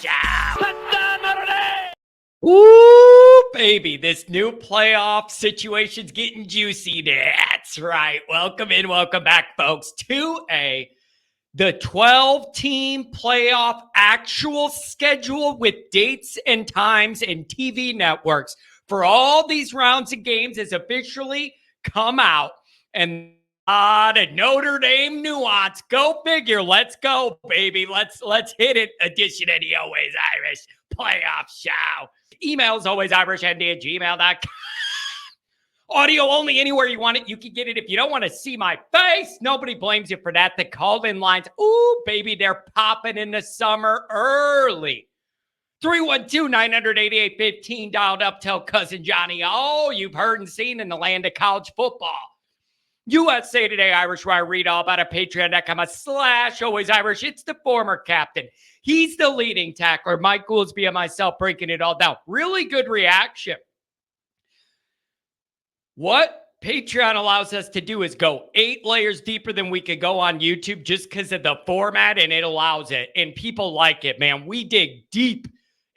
Show. Ooh, baby, this new playoff situation's getting juicy. That's right. Welcome in, welcome back, folks, to the 12-team playoff actual schedule with dates and times and TV networks for all these rounds of games has officially come out. And the Notre Dame nuance. Go figure. Let's go, baby. Let's hit it. Edition of the Always Irish Playoff Show. Emails alwaysirishnd@gmail.com. Audio only anywhere you want it. You can get it if you don't want to see my face. Nobody blames you for that. The call-in lines, ooh, baby, they're popping in the summer early. 312-988-15 dialed up. Tell Cousin Johnny, oh, you've heard and seen in the land of college football. USA Today Irish, where I read all about it. Patreon.com/alwaysirish. It's the former captain. He's the leading tackler. Mike Goolsby and myself breaking it all down. Really good reaction. What Patreon allows us to do is go 8 layers deeper than we could go on YouTube just because of the format, and it allows it. And people like it, man. We dig deep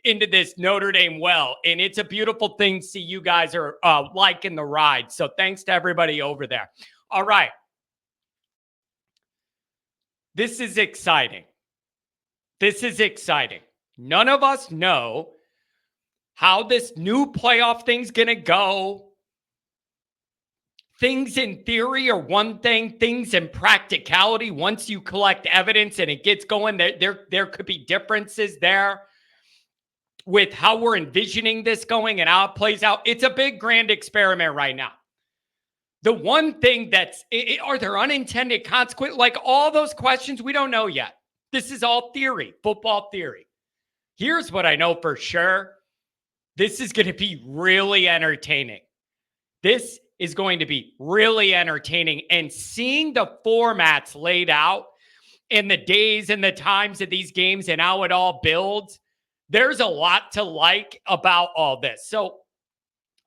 into this Notre Dame well, and it's a beautiful thing to see you guys are liking the ride. So thanks to everybody over there. All right. This is exciting. This is exciting. None of us know how this new playoff thing's going to go. Things in theory are one thing. Things in practicality, once you collect evidence and it gets going, there could be differences there with how we're envisioning this going and how it plays out. It's a big, grand experiment right now. The one thing are there unintended consequences? Like all those questions, we don't know yet. This is all theory, football theory. Here's what I know for sure. This is going to be really entertaining. This is going to be really entertaining. And seeing the formats laid out and the days and the times of these games and how it all builds, there's a lot to like about all this. So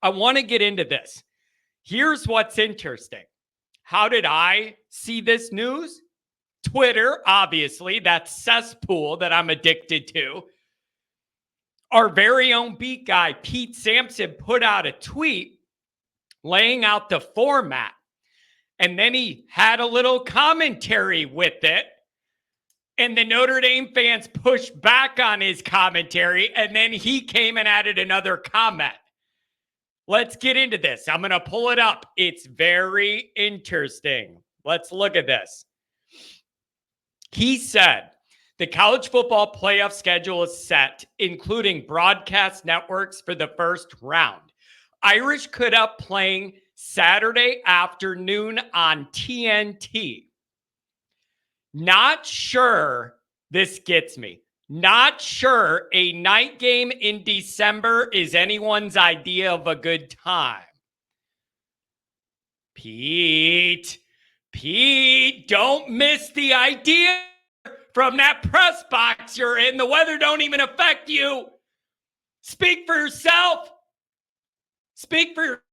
I want to get into this. Here's what's interesting. How did I see this news? Twitter, obviously, that cesspool that I'm addicted to. Our very own beat guy, Pete Sampson, put out a tweet laying out the format. And then he had a little commentary with it. And the Notre Dame fans pushed back on his commentary. And then he came and added another comment. Let's get into this. I'm going to pull it up. It's very interesting. Let's look at this. He said, the college football playoff schedule is set, including broadcast networks for the first round. Irish could up playing Saturday afternoon on TNT. Not sure this gets me. Not sure a night game in December is anyone's idea of a good time. Pete, don't miss the idea from that press box you're in. The weather don't even affect you. Speak for yourself. Speak for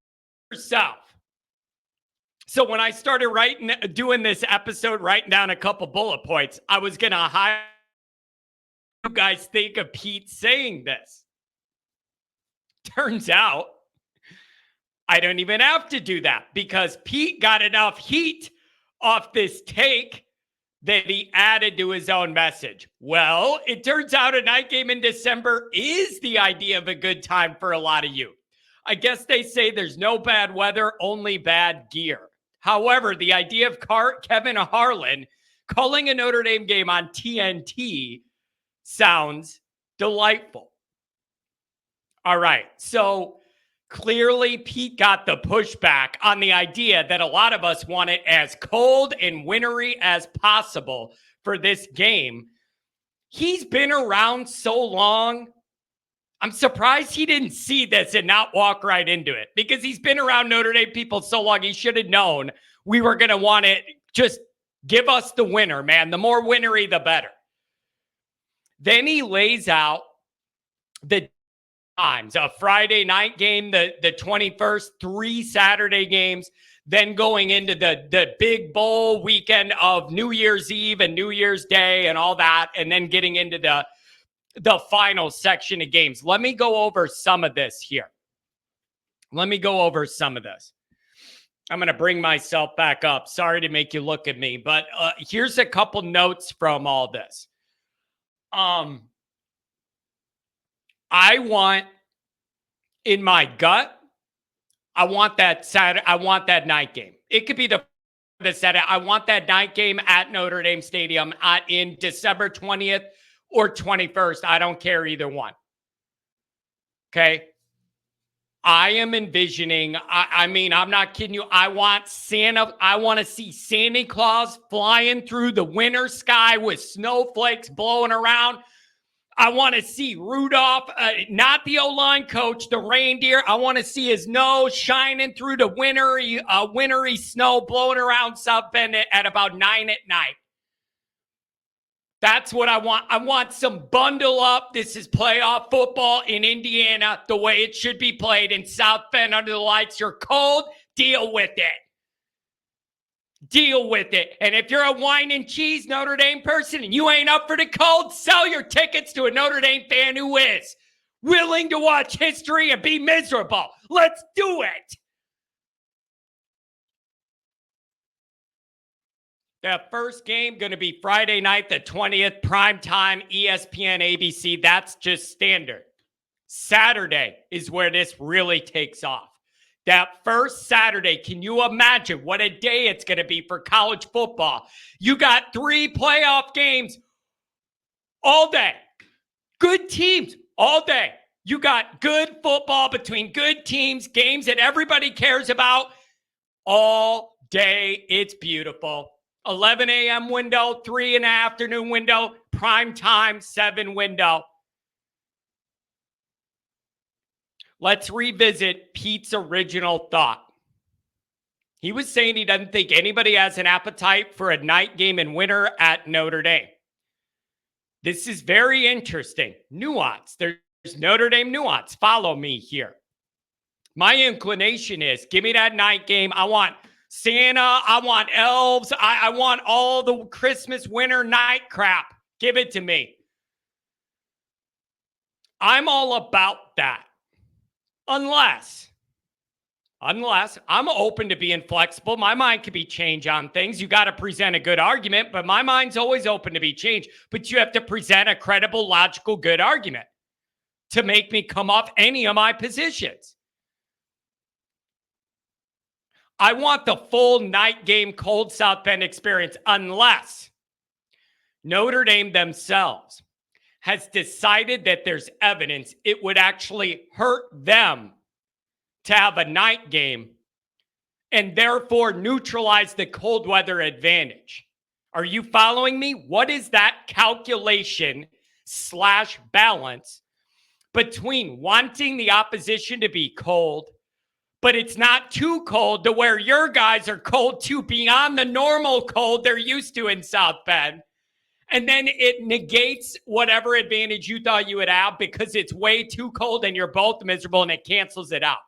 yourself. So when I started doing this episode, writing down a couple bullet points, I was going to hire you guys think of Pete saying this. Turns out I don't even have to do that because Pete got enough heat off this take that he added to his own message. Well, it turns out a night game in December is the idea of a good time for a lot of you. I guess they say there's no bad weather, only bad gear. However, the idea of Kevin Harlan calling a Notre Dame game on TNT sounds delightful. All right. So clearly Pete got the pushback on the idea that a lot of us want it as cold and wintry as possible for this game. He's been around so long. I'm surprised he didn't see this and not walk right into it because he's been around Notre Dame people so long. He should have known we were going to want it. Just give us the winner, man. The more wintry, the better. Then he lays out the times, a Friday night game, the 21st, 3 Saturday games, then going into the big bowl weekend of New Year's Eve and New Year's Day and all that, and then getting into the the final section of games. Let me go over some of this here. I'm going to bring myself back up. Sorry to make you look at me, but here's a couple notes from all this. I want, in my gut, I want that Saturday. I want that night game. It could be the Saturday. I want that night game at Notre Dame Stadium in December 20th or 21st. I don't care either one. Okay. I am envisioning, I mean, I'm not kidding you. I want Santa. I want to see Santa Claus flying through the winter sky with snowflakes blowing around. I want to see Rudolph, not the O-line coach, the reindeer. I want to see his nose shining through the wintry snow blowing around South Bend at about 9 at night. That's what I want. I want some bundle up. This is playoff football in Indiana, the way it should be played in South Bend under the lights. You're cold, deal with it. Deal with it. And if you're a wine and cheese Notre Dame person and you ain't up for the cold, sell your tickets to a Notre Dame fan who is willing to watch history and be miserable. Let's do it. The first game going to be Friday night, the 20th, primetime, ESPN, ABC. That's just standard. Saturday is where this really takes off. That first Saturday, can you imagine what a day it's going to be for college football? You got 3 playoff games all day. Good teams all day. You got good football between good teams, games that everybody cares about all day. It's beautiful. 11 a.m. window, 3 in the afternoon window, prime time, 7 window. Let's revisit Pete's original thought. He was saying he doesn't think anybody has an appetite for a night game in winter at Notre Dame. This is very interesting. Nuance. There's Notre Dame nuance. Follow me here. My inclination is give me that night game. I want Santa. I want elves. I want all the Christmas winter night crap. Give it to me. I'm all about that. Unless I'm open to being flexible. My mind could be changed on things. You got to present a good argument, but my mind's always open to be changed. But you have to present a credible, logical, good argument to make me come off any of my positions. I want the full night game cold South Bend experience unless Notre Dame themselves has decided that there's evidence it would actually hurt them to have a night game and therefore neutralize the cold weather advantage. Are you following me? What is that calculation / balance between wanting the opposition to be cold, but it's not too cold to where your guys are cold too beyond the normal cold they're used to in South Bend? And then it negates whatever advantage you thought you would have because it's way too cold and you're both miserable and it cancels it out.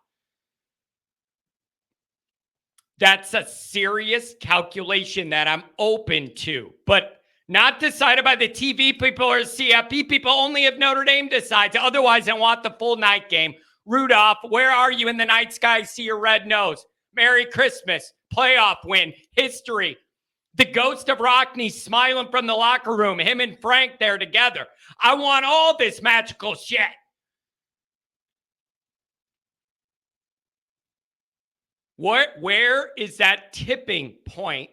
That's a serious calculation that I'm open to, but not decided by the TV people or CFP people, only if Notre Dame decides. Otherwise, I want the full night game. Rudolph, where are you in the night sky? See your red nose. Merry Christmas. Playoff win. History. The ghost of Rockney smiling from the locker room. Him and Frank there together. I want all this magical shit. Where is that tipping point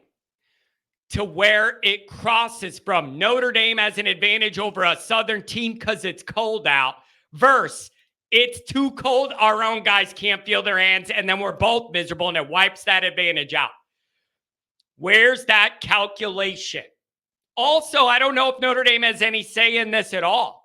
to where it crosses from Notre Dame as an advantage over a Southern team because it's cold out versus it's too cold, our own guys can't feel their hands, and then we're both miserable and it wipes that advantage out? Where's that calculation? Also, I don't know if Notre Dame has any say in this at all.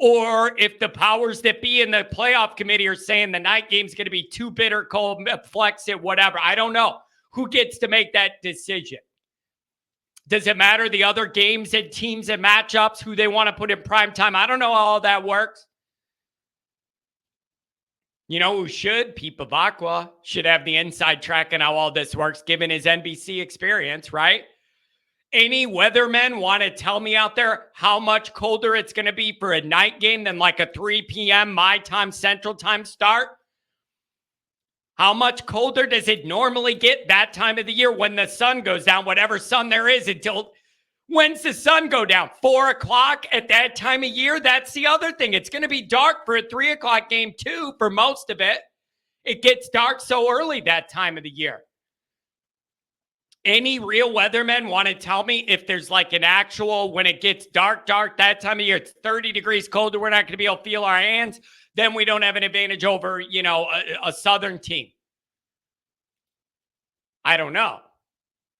Or if the powers that be in the playoff committee are saying the night game's going to be too bitter cold, flex it, whatever. I don't know. Who gets to make that decision? Does it matter the other games and teams and matchups, who they want to put in prime time? I don't know how all that works. You know who should? Pete Bavacqua should have the inside track on how all this works, given his NBC experience, right? Any weathermen want to tell me out there how much colder it's going to be for a night game than like a 3 p.m. my time, Central Time start? How much colder does it normally get that time of the year when the sun goes down, whatever sun there is, until when's the sun go down? 4 o'clock at that time of year? That's the other thing. It's going to be dark for a 3 o'clock game too for most of it. It gets dark so early that time of the year. Any real weathermen want to tell me if there's like an actual, when it gets dark that time of year, it's 30 degrees colder, we're not going to be able to feel our hands, then we don't have an advantage over, a Southern team. I don't know.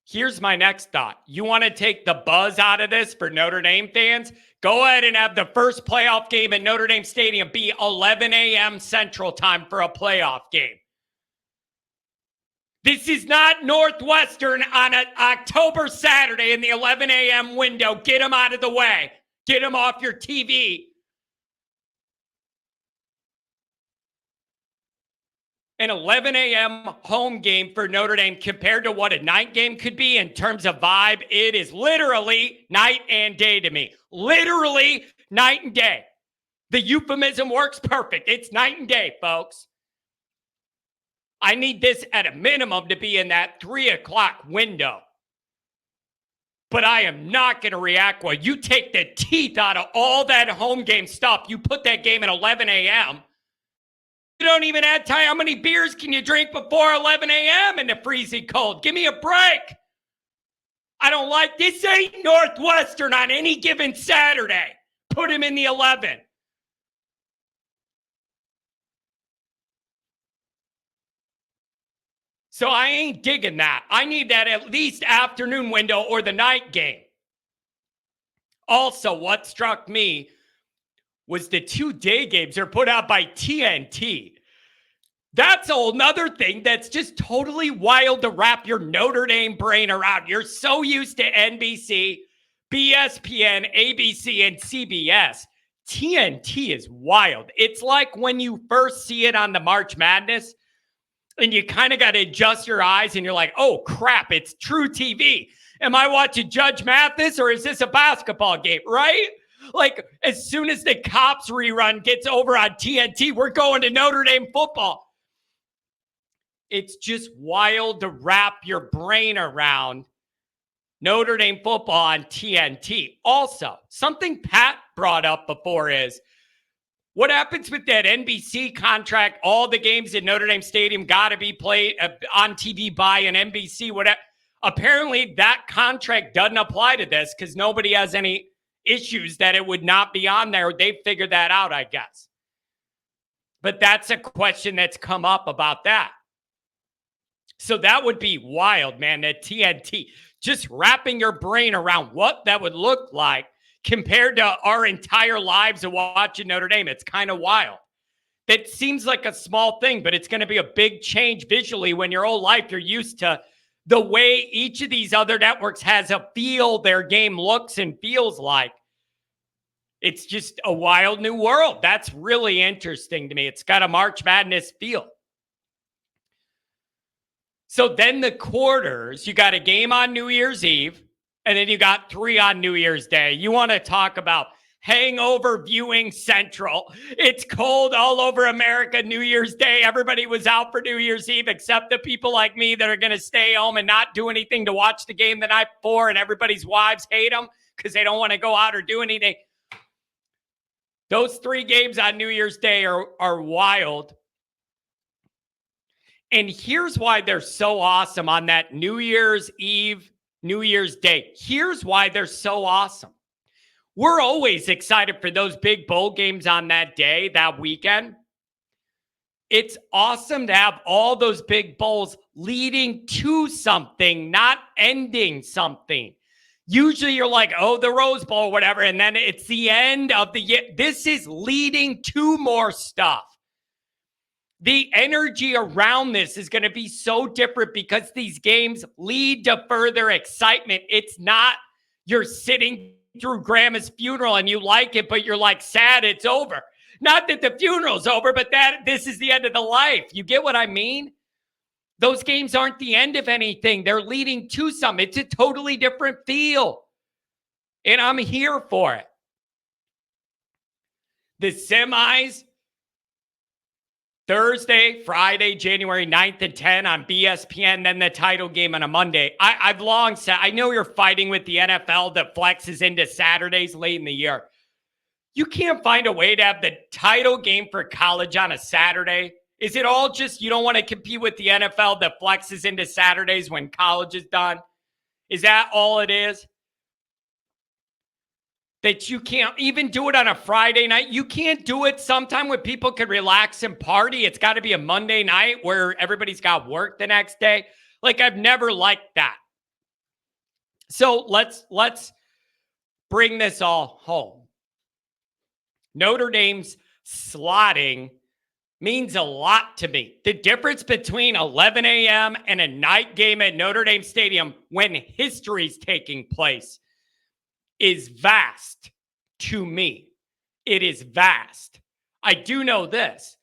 Here's my next thought. You want to take the buzz out of this for Notre Dame fans? Go ahead and have the first playoff game at Notre Dame Stadium be 11 a.m. Central Time for a playoff game. This is not Northwestern on an October Saturday in the 11 a.m. window. Get them out of the way. Get them off your TV. An 11 a.m. home game for Notre Dame compared to what a night game could be in terms of vibe, it is literally night and day to me. Literally night and day. The euphemism works perfect. It's night and day, folks. I need this at a minimum to be in that 3 o'clock window. But I am not going to react well. You take the teeth out of all that home game stuff. You put that game at 11 a.m. You don't even have time. How many beers can you drink before 11 a.m. in the freezing cold? Give me a break. I don't like this. Ain't Northwestern on any given Saturday. Put him in the 11. So I ain't digging that. I need that at least afternoon window or the night game. Also, what struck me was the 2 day games are put out by TNT. That's a whole nother thing that's just totally wild to wrap your Notre Dame brain around. You're so used to NBC, BSPN, ABC, and CBS. TNT is wild. It's like when you first see it on the March Madness, and you kind of got to adjust your eyes and you're like, oh, crap, it's true TV. Am I watching Judge Mathis or is this a basketball game, right? Like, as soon as the Cops rerun gets over on TNT, we're going to Notre Dame football. It's just wild to wrap your brain around Notre Dame football on TNT. Also, something Pat brought up before is, what happens with that NBC contract? All the games in Notre Dame Stadium got to be played on TV by an NBC. Whatever. Apparently, that contract doesn't apply to this because nobody has any issues that it would not be on there. They figured that out, I guess. But that's a question that's come up about that. So that would be wild, man, that TNT. Just wrapping your brain around what that would look like compared to our entire lives of watching Notre Dame. It's kind of wild. That seems like a small thing, but it's going to be a big change visually when your whole life you're used to the way each of these other networks has a feel their game looks and feels like. It's just a wild new world. That's really interesting to me. It's got a March Madness feel. So then the quarters, you got a game on New Year's Eve, and then you got 3 on New Year's Day. You want to talk about hangover viewing central. It's cold all over America New Year's Day. Everybody was out for New Year's Eve except the people like me that are going to stay home and not do anything to watch the game the night before, and everybody's wives hate them because they don't want to go out or do anything. Those 3 games on New Year's Day are wild. And here's why they're so awesome on that New Year's Eve, New Year's Day. Here's why they're so awesome. We're always excited for those big bowl games on that day, that weekend. It's awesome to have all those big bowls leading to something, not ending something. Usually you're like, oh, the Rose Bowl, whatever, and then it's the end of the year. This is leading to more stuff. The energy around this is going to be so different because these games lead to further excitement. It's not you're sitting through grandma's funeral and you like it, but you're like sad it's over. Not that the funeral's over, but that this is the end of the life. You get what I mean? Those games aren't the end of anything. They're leading to something. It's a totally different feel. And I'm here for it. The semis, Thursday, Friday, January 9th and 10 on BSPN, then the title game on a Monday. I've long said, I know you're fighting with the NFL that flexes into Saturdays late in the year. You can't find a way to have the title game for college on a Saturday. Is it all just you don't want to compete with the NFL that flexes into Saturdays when college is done? Is that all it is? That you can't even do it on a Friday night? You can't do it sometime when people can relax and party. It's got to be a Monday night where everybody's got work the next day. Like, I've never liked that. So let's bring this all home. Notre Dame's slotting means a lot to me. The difference between 11 a.m. and a night game at Notre Dame Stadium when history's taking place is vast to me. It is vast. I do know this.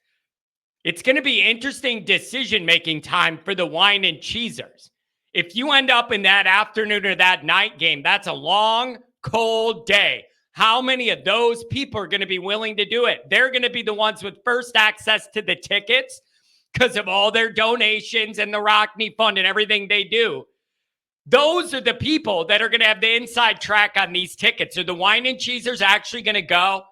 It's going to be interesting decision-making time for the wine and cheesers. If you end up in that afternoon or that night game, that's a long, cold day. How many of those people are going to be willing to do it? They're going to be the ones with first access to the tickets because of all their donations and the Rockney Fund and everything they do. Those are the people that are going to have the inside track on these tickets. Are the wine and cheesers actually going to go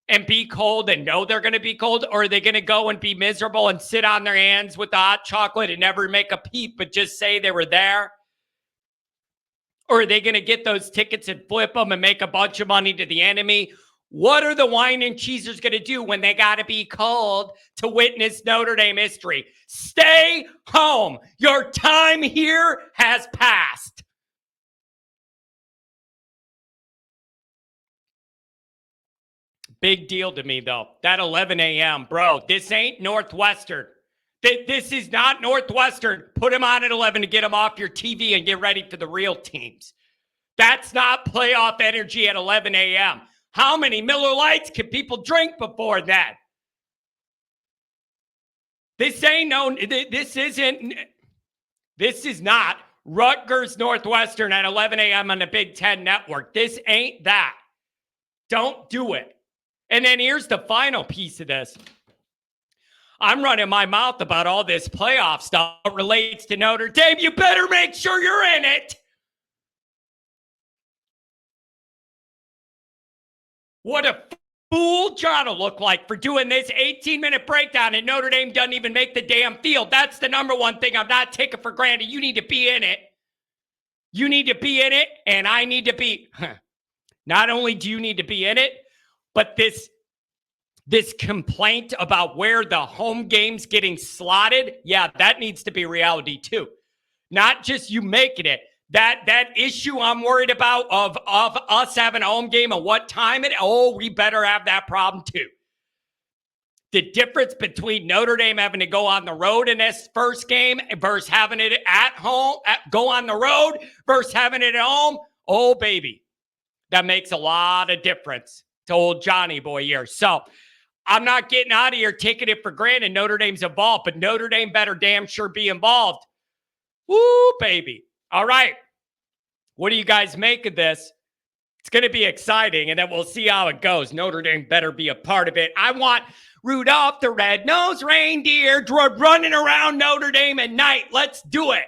and be cold and know they're going to be cold? Or are they going to go and be miserable and sit on their hands with the hot chocolate and never make a peep but just say they were there? Or are they going to get those tickets and flip them and make a bunch of money to the enemy? What are the wine and cheesers going to do when they got to be cold to witness Notre Dame history? Stay home. Your time here has passed. Big deal to me, though. That 11 a.m., bro, this ain't Northwestern. This is not Northwestern. Put them on at 11 to get them off your TV and get ready for the real teams. That's not playoff energy at 11 a.m. How many Miller Lights can people drink before that? This is not Rutgers Northwestern at 11 a.m. on the Big Ten Network. This ain't that. Don't do it. And then here's the final piece of this. I'm running my mouth about all this playoff stuff that relates to Notre Dame. You better make sure you're in it. What a fool John will look like for doing this 18-minute breakdown and Notre Dame doesn't even make the damn field. That's the number one thing I'm not taking for granted. You need to be in it. You need to be in it, and I need to be. Not only do you need to be in it, but this complaint about where the home game's getting slotted, yeah, that needs to be reality too. Not just you making it. That issue I'm worried about of us having a home game and what time we better have that problem too. The difference between Notre Dame having to go on the road in this first game versus having it at home, go on the road versus having it at home, oh, baby. That makes a lot of difference to old Johnny boy here. So I'm not getting out of here taking it for granted Notre Dame's involved, but Notre Dame better damn sure be involved. Woo, baby. All right. What do you guys make of this? It's going to be exciting, and then we'll see how it goes. Notre Dame better be a part of it. I want Rudolph the Red-Nosed Reindeer running around Notre Dame at night. Let's do it.